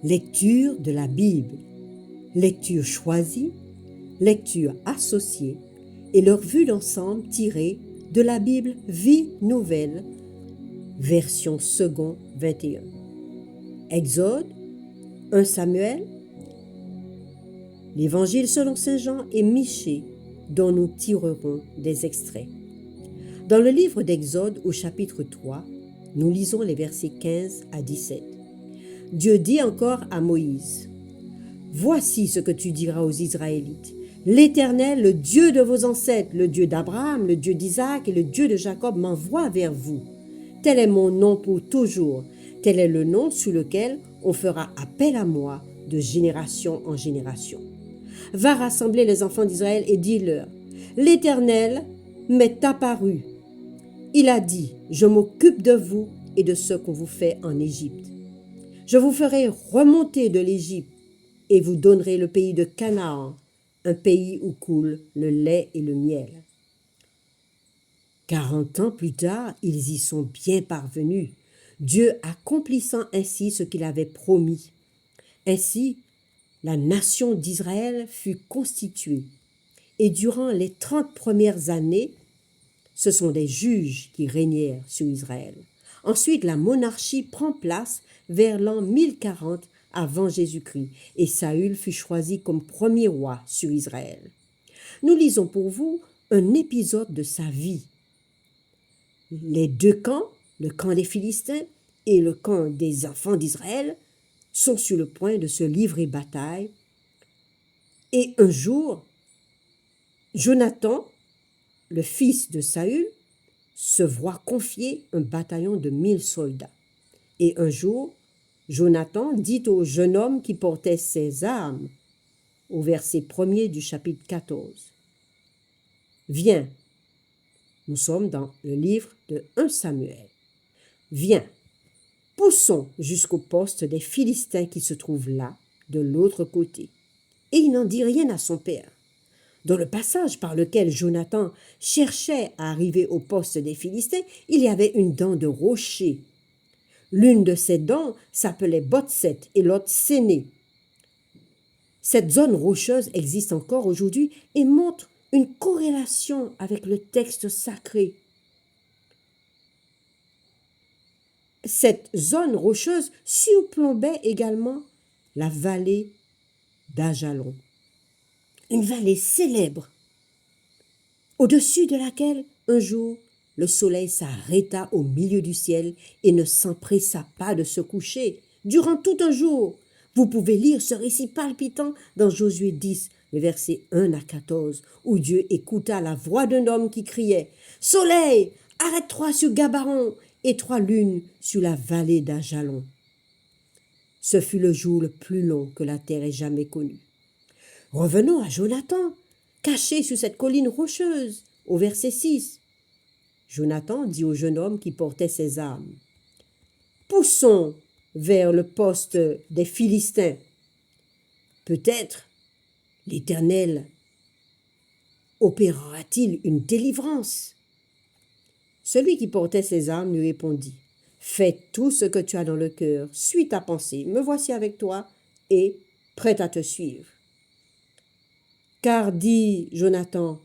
Lecture de la Bible, lecture choisie, lecture associée et leur vue d'ensemble tirée de la Bible Vie Nouvelle, version second 21. Exode, 1 Samuel, l'Évangile selon Saint Jean et Michée, dont nous tirerons des extraits. Dans le livre d'Exode au chapitre 3, nous lisons les versets 15 à 17. Dieu dit encore à Moïse, « Voici ce que tu diras aux Israélites. L'Éternel, le Dieu de vos ancêtres, le Dieu d'Abraham, le Dieu d'Isaac et le Dieu de Jacob m'envoie vers vous. Tel est mon nom pour toujours. Tel est le nom sous lequel on fera appel à moi de génération en génération. Va rassembler les enfants d'Israël et dis-leur, « L'Éternel m'est apparu. Il a dit, je m'occupe de vous et de ce qu'on vous fait en Égypte. Je vous ferai remonter de l'Égypte et vous donnerai le pays de Canaan, un pays où coule le lait et le miel. » 40 ans plus tard, ils y sont bien parvenus, Dieu accomplissant ainsi ce qu'il avait promis. Ainsi, la nation d'Israël fut constituée. Et durant les 30 premières années, ce sont des juges qui régnèrent sur Israël. Ensuite, la monarchie prend place vers l'an 1040 avant Jésus-Christ, et Saül fut choisi comme premier roi sur Israël. Nous lisons pour vous un épisode de sa vie. Les deux camps, le camp des Philistins et le camp des enfants d'Israël, sont sur le point de se livrer bataille. Et un jour, Jonathan, le fils de Saül, se voit confier un bataillon de 1000 soldats. Et un jour, Jonathan dit au jeune homme qui portait ses armes, au verset 1er du chapitre 14, « Viens ». Nous sommes dans le livre de 1 Samuel. « Viens, poussons jusqu'au poste des Philistins qui se trouve là, de l'autre côté. » Et il n'en dit rien à son père. Dans le passage par lequel Jonathan cherchait à arriver au poste des Philistins, il y avait une dent de rocher. L'une de ces dents s'appelait Botset et l'autre Séné. Cette zone rocheuse existe encore aujourd'hui et montre une corrélation avec le texte sacré. Cette zone rocheuse surplombait également la vallée d'Ajalon, une vallée célèbre, au-dessus de laquelle, un jour, le soleil s'arrêta au milieu du ciel et ne s'empressa pas de se coucher durant tout un jour. Vous pouvez lire ce récit palpitant dans Josué 10, les versets 1 à 14, où Dieu écouta la voix d'un homme qui criait « Soleil, arrête-toi sur Gabaron et toi lune sur la vallée d'Ajalon. » Ce fut le jour le plus long que la terre ait jamais connu. Revenons à Jonathan, caché sur cette colline rocheuse, au verset 6. Jonathan dit au jeune homme qui portait ses armes, « Poussons vers le poste des Philistins. Peut-être l'Éternel opérera-t-il une délivrance. » Celui qui portait ses armes lui répondit, « Fais tout ce que tu as dans le cœur, suis ta pensée, me voici avec toi et prêt à te suivre. » Car, dit Jonathan,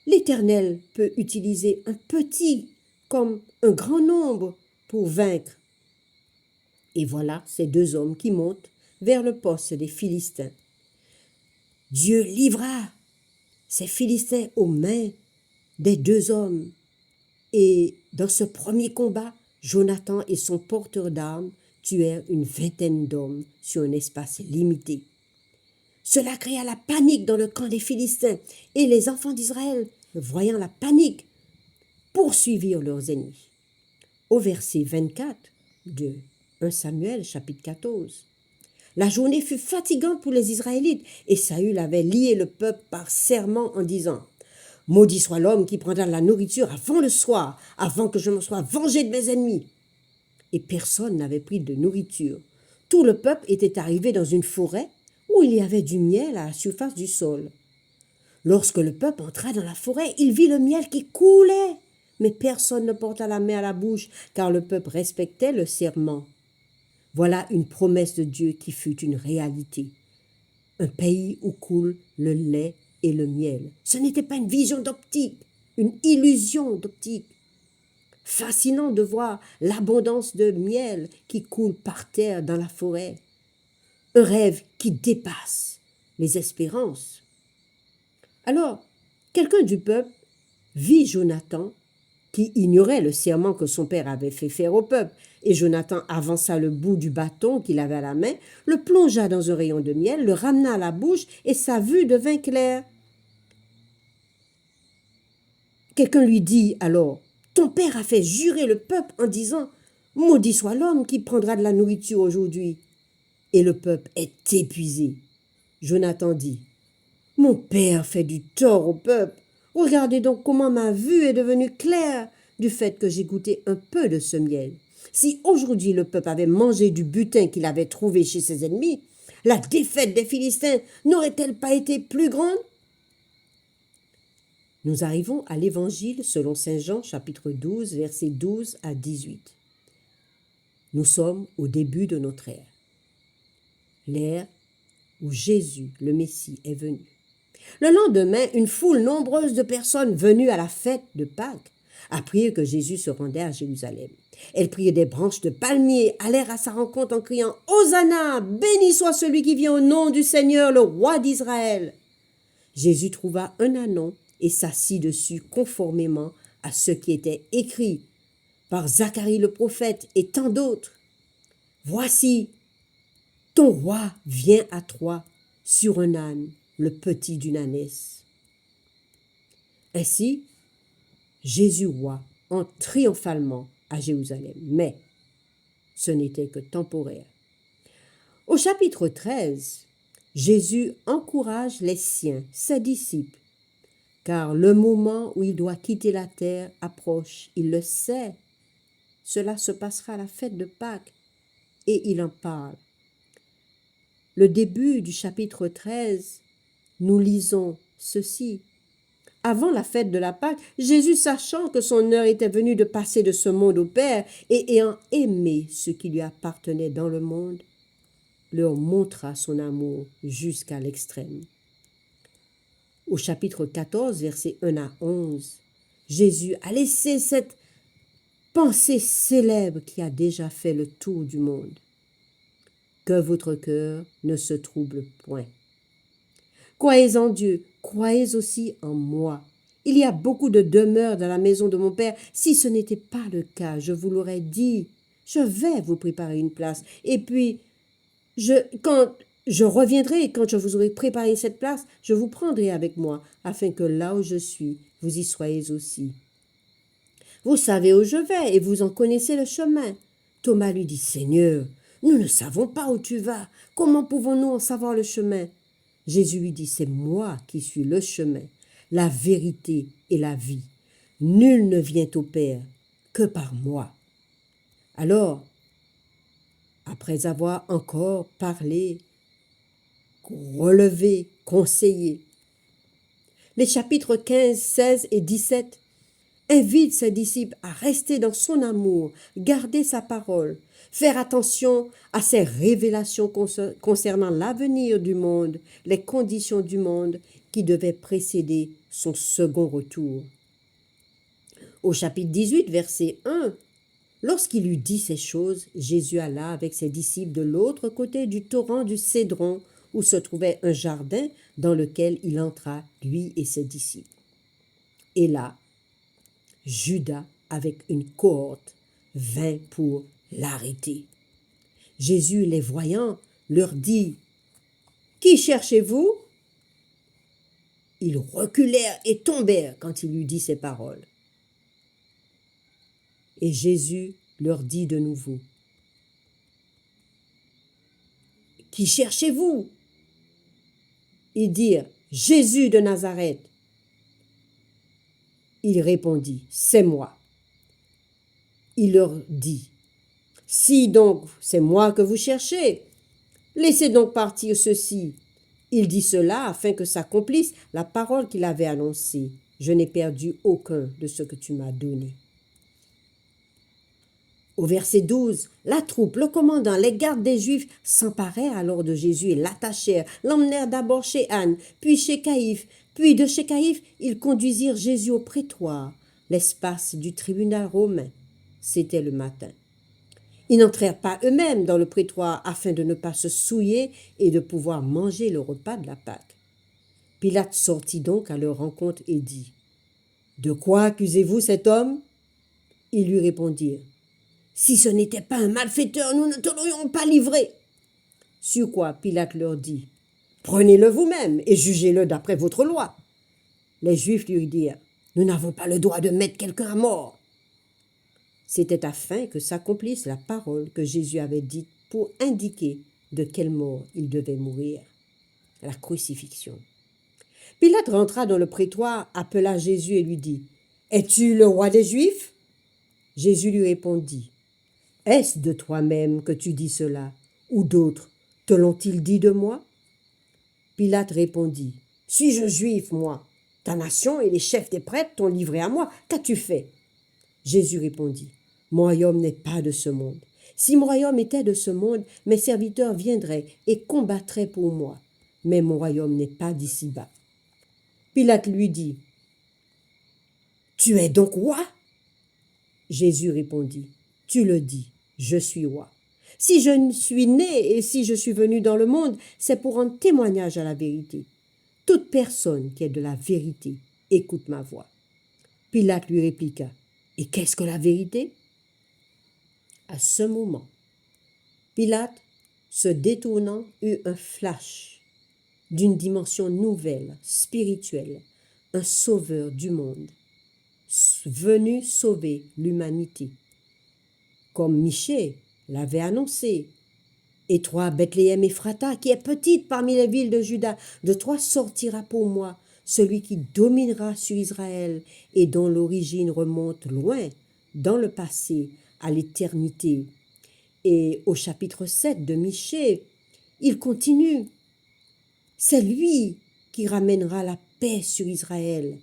l'Éternel peut utiliser un petit comme un grand nombre pour vaincre. Et voilà ces deux hommes qui montent vers le poste des Philistins. Dieu livra ces Philistins aux mains des deux hommes. Et dans ce premier combat, Jonathan et son porteur d'armes tuèrent une vingtaine d'hommes sur un espace limité. Cela créa la panique dans le camp des Philistins et les enfants d'Israël, voyant la panique, poursuivirent leurs ennemis. Au verset 24 de 1 Samuel, chapitre 14, la journée fut fatigante pour les Israélites et Saül avait lié le peuple par serment en disant « Maudit soit l'homme qui prendra la nourriture avant le soir, avant que je me sois vengé de mes ennemis. » Et personne n'avait pris de nourriture. Tout le peuple était arrivé dans une forêt où il y avait du miel à la surface du sol. Lorsque le peuple entra dans la forêt, il vit le miel qui coulait, mais personne ne porta la main à la bouche, car le peuple respectait le serment. Voilà une promesse de Dieu qui fut une réalité. Un pays où coule le lait et le miel. Ce n'était pas une vision d'optique, une illusion d'optique. Fascinant de voir l'abondance de miel qui coule par terre dans la forêt. Un rêve qui dépasse les espérances. Alors, quelqu'un du peuple vit Jonathan, qui ignorait le serment que son père avait fait faire au peuple, et Jonathan avança le bout du bâton qu'il avait à la main, le plongea dans un rayon de miel, le ramena à la bouche, et sa vue devint claire. Quelqu'un lui dit alors, « Ton père a fait jurer le peuple en disant, « Maudit soit l'homme qui prendra de la nourriture aujourd'hui. » Et le peuple est épuisé. Jonathan dit, « Mon père fait du tort au peuple. Regardez donc comment ma vue est devenue claire du fait que j'ai goûté un peu de ce miel. Si aujourd'hui le peuple avait mangé du butin qu'il avait trouvé chez ses ennemis, la défaite des Philistins n'aurait-elle pas été plus grande ?» Nous arrivons à l'Évangile selon Saint Jean, chapitre 12, versets 12 à 18. Nous sommes au début de notre ère, l'ère où Jésus, le Messie, est venu. Le lendemain, une foule nombreuse de personnes venues à la fête de Pâques apprirent que Jésus se rendait à Jérusalem. Elles prirent des branches de palmier, allèrent à sa rencontre en criant « Hosanna, béni soit celui qui vient au nom du Seigneur, le roi d'Israël !» Jésus trouva un ânon et s'assit dessus conformément à ce qui était écrit par Zacharie le prophète et tant d'autres. « Voici, ton roi vient à toi sur un âne, le petit d'une ânesse. » Ainsi, Jésus roi entre triomphalement à Jérusalem, mais ce n'était que temporaire. Au chapitre 13, Jésus encourage les siens, ses disciples, car le moment où il doit quitter la terre approche, il le sait. Cela se passera à la fête de Pâques et il en parle. Le début du chapitre 13, nous lisons ceci. Avant la fête de la Pâque, Jésus, sachant que son heure était venue de passer de ce monde au Père et ayant aimé ce qui lui appartenait dans le monde, leur montra son amour jusqu'à l'extrême. Au chapitre 14, versets 1 à 11, Jésus a laissé cette pensée célèbre qui a déjà fait le tour du monde. Que votre cœur ne se trouble point. Croyez en Dieu, croyez aussi en moi. Il y a beaucoup de demeures dans la maison de mon Père. Si ce n'était pas le cas, je vous l'aurais dit. Je vais vous préparer une place. Et puis, quand je reviendrai et quand je vous aurai préparé cette place, je vous prendrai avec moi, afin que là où je suis, vous y soyez aussi. Vous savez où je vais et vous en connaissez le chemin. Thomas lui dit, « Seigneur, nous ne savons pas où tu vas. Comment pouvons-nous en savoir le chemin ?» Jésus lui dit, « C'est moi qui suis le chemin, la vérité et la vie. Nul ne vient au Père que par moi. » Alors, après avoir encore parlé, relevé, conseillé, les chapitres 15, 16 et 17 invitent ses disciples à rester dans son amour, garder sa parole, faire attention à ses révélations concernant l'avenir du monde, les conditions du monde qui devaient précéder son second retour. Au chapitre 18, verset 1, lorsqu'il eut dit ces choses, Jésus alla avec ses disciples de l'autre côté du torrent du Cédron, où se trouvait un jardin dans lequel il entra, lui et ses disciples. Et là, Judas, avec une cohorte, vint pour l'arrêter. Jésus, les voyant, leur dit, « Qui cherchez-vous » Ils reculèrent et tombèrent quand il eut dit ces paroles. Et Jésus leur dit de nouveau, « Qui cherchez-vous » Ils dirent, « Jésus de Nazareth. » Il répondit, « C'est moi. » Il leur dit, « Si donc c'est moi que vous cherchez, laissez donc partir ceux-ci. » Il dit cela afin que s'accomplisse la parole qu'il avait annoncée. « Je n'ai perdu aucun de ce que tu m'as donné. » Au verset 12, la troupe, le commandant, les gardes des Juifs s'emparèrent alors de Jésus et l'attachèrent, l'emmenèrent d'abord chez Anne, puis chez Caïphe, puis de chez Caïphe, ils conduisirent Jésus au prétoire, l'espace du tribunal romain. C'était le matin. Ils n'entrèrent pas eux-mêmes dans le prétoire afin de ne pas se souiller et de pouvoir manger le repas de la Pâque. Pilate sortit donc à leur rencontre et dit : « De quoi accusez-vous cet homme » Ils lui répondirent : « Si ce n'était pas un malfaiteur, nous ne te l'aurions pas livré. » Sur quoi Pilate leur dit : « Prenez-le vous-même et jugez-le d'après votre loi. » Les Juifs lui dirent : « Nous n'avons pas le droit de mettre quelqu'un à mort. » C'était afin que s'accomplisse la parole que Jésus avait dite pour indiquer de quelle mort il devait mourir, la crucifixion. Pilate rentra dans le prétoire, appela Jésus et lui dit : « Es-tu le roi des Juifs » Jésus lui répondit : « Est-ce de toi-même que tu dis cela, ou d'autres te l'ont-ils dit de moi » Pilate répondit : « Suis-je juif, moi ? Ta nation et les chefs des prêtres t'ont livré à moi. Qu'as-tu fait » Jésus répondit : « Mon royaume n'est pas de ce monde. Si mon royaume était de ce monde, mes serviteurs viendraient et combattraient pour moi. Mais mon royaume n'est pas d'ici-bas. » Pilate lui dit : « Tu es donc roi » Jésus répondit : « Tu le dis, je suis roi. Si je suis né et si je suis venu dans le monde, c'est pour rendre témoignage à la vérité. Toute personne qui est de la vérité écoute ma voix. » Pilate lui répliqua : « Et qu'est-ce que la vérité » À ce moment, Pilate, se détournant, eut un flash d'une dimension nouvelle, spirituelle, un sauveur du monde, venu sauver l'humanité. Comme Michée l'avait annoncé. « Et toi, Bethléem Ephrata, qui est petite parmi les villes de Juda, de toi sortira pour moi celui qui dominera sur Israël et dont l'origine remonte loin, dans le passé, à l'éternité. » Et au chapitre 7 de Michée, il continue. « C'est lui qui ramènera la paix sur Israël. »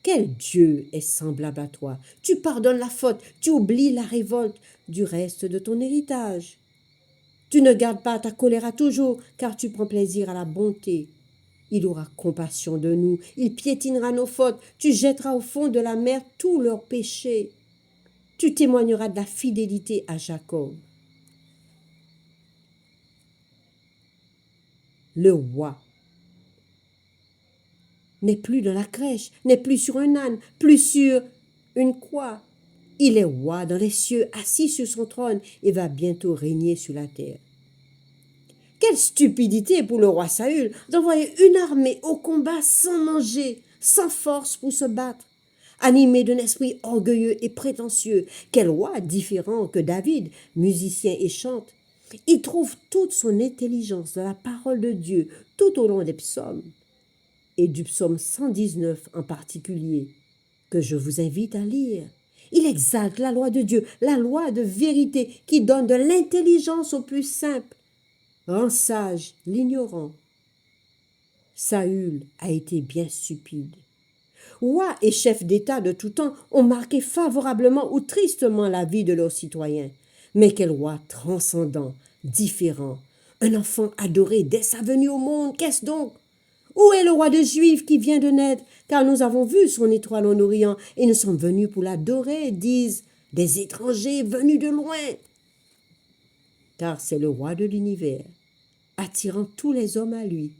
Quel Dieu est semblable à toi? Tu pardonnes la faute, tu oublies la révolte du reste de ton héritage. Tu ne gardes pas ta colère à toujours, car tu prends plaisir à la bonté. Il aura compassion de nous, il piétinera nos fautes, tu jetteras au fond de la mer tous leurs péchés. Tu témoigneras de la fidélité à Jacob. Le roi n'est plus dans la crèche, n'est plus sur un âne, plus sur une croix. Il est roi dans les cieux, assis sur son trône, et va bientôt régner sur la terre. Quelle stupidité pour le roi Saül d'envoyer une armée au combat sans manger, sans force pour se battre, animé d'un esprit orgueilleux et prétentieux. Quel roi différent que David, musicien et chante. Il trouve toute son intelligence dans la parole de Dieu tout au long des psaumes, et du psaume 119 en particulier, que je vous invite à lire. Il exalte la loi de Dieu, la loi de vérité qui donne de l'intelligence au plus simple, rend sage l'ignorant. Saül a été bien stupide. Rois et chefs d'État de tout temps ont marqué favorablement ou tristement la vie de leurs citoyens. Mais quel roi transcendant, différent, un enfant adoré dès sa venue au monde, qu'est-ce donc? Où est le roi des Juifs qui vient de naître? Car nous avons vu son étoile en Orient et nous sommes venus pour l'adorer, disent des étrangers venus de loin. Car c'est le roi de l'univers, attirant tous les hommes à lui.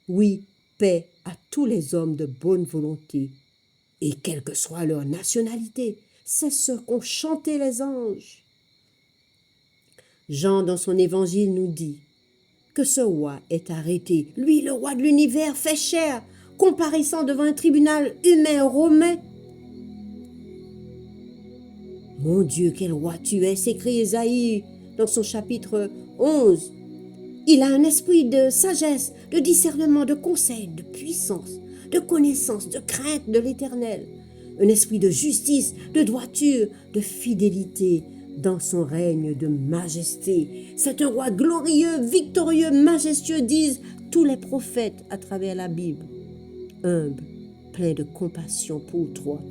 Oui, paix à tous les hommes de bonne volonté. Et quelle que soit leur nationalité, c'est ce qu'ont chanté les anges. Jean, dans son évangile, nous dit que ce roi est arrêté, lui le roi de l'univers fait chair, comparaissant devant un tribunal humain romain. « Mon Dieu, quel roi tu es !» s'écrie Ésaïe dans son chapitre 11. Il a un esprit de sagesse, de discernement, de conseil, de puissance, de connaissance, de crainte de l'Éternel, un esprit de justice, de droiture, de fidélité, dans son règne de majesté. C'est un roi glorieux, victorieux, majestueux, disent tous les prophètes à travers la Bible. Humble, plein de compassion pour toi.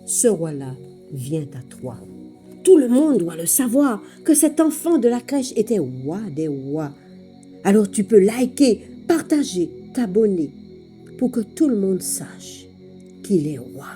Ce roi-là vient à toi. Tout le monde doit le savoir que cet enfant de la crèche était roi des rois. Alors tu peux liker, partager, t'abonner pour que tout le monde sache qu'il est roi.